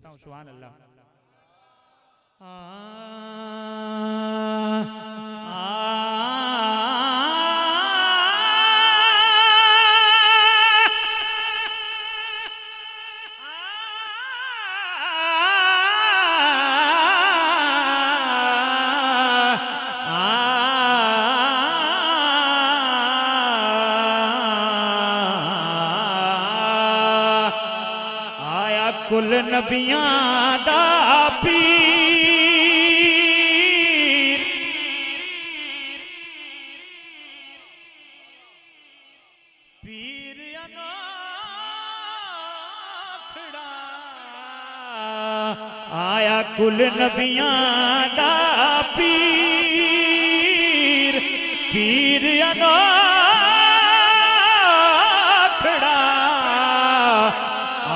पढ़ता हूँ, सुभान अल्लाह। कुल नबियां दा पीर, पीर अनोखड़ा आया। कुल नबियां दा पीर, पीर अनोखड़ा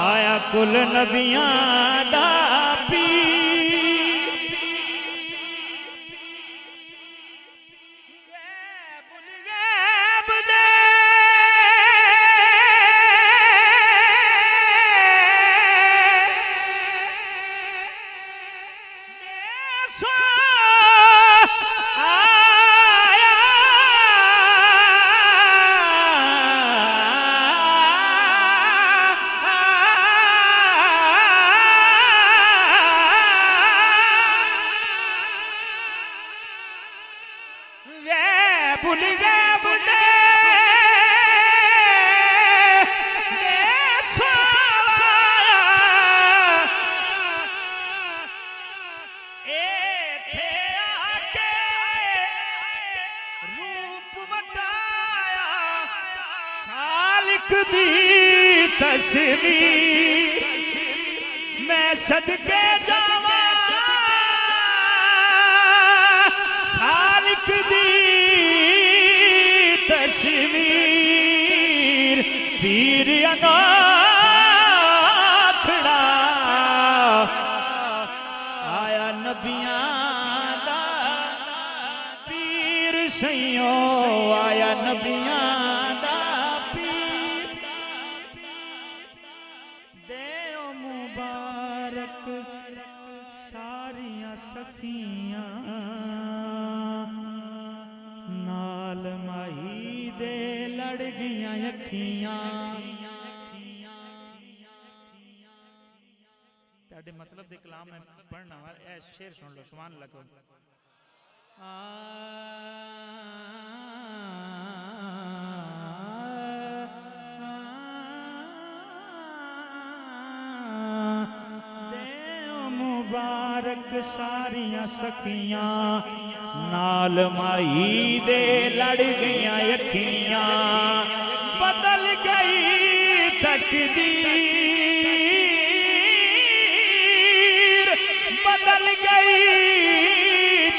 आया। कुल नबियां दा पीर, गैब दे दी तस्वीर मैं सदके जावा। खालिक दी तस्वीर, पीर अनोखड़ा आया। नबियां दा पीर सैयो आया। नबियां सारियां सखियां नाल माही दे लड़ गईयां अखियां। तेरे मतलब दे कलाम में पढ़ना वाला ऐ शेर सुन लो, सुभान अल्लाह। मुबारक सारियां सखियां नाल माही दे लड़ गईयां अखियां। बदल गई तकदीर, बदल गई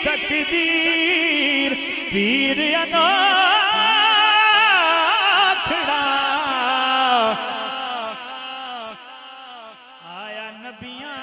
तकदीर, पीर अनोखड़ा आया। नबियां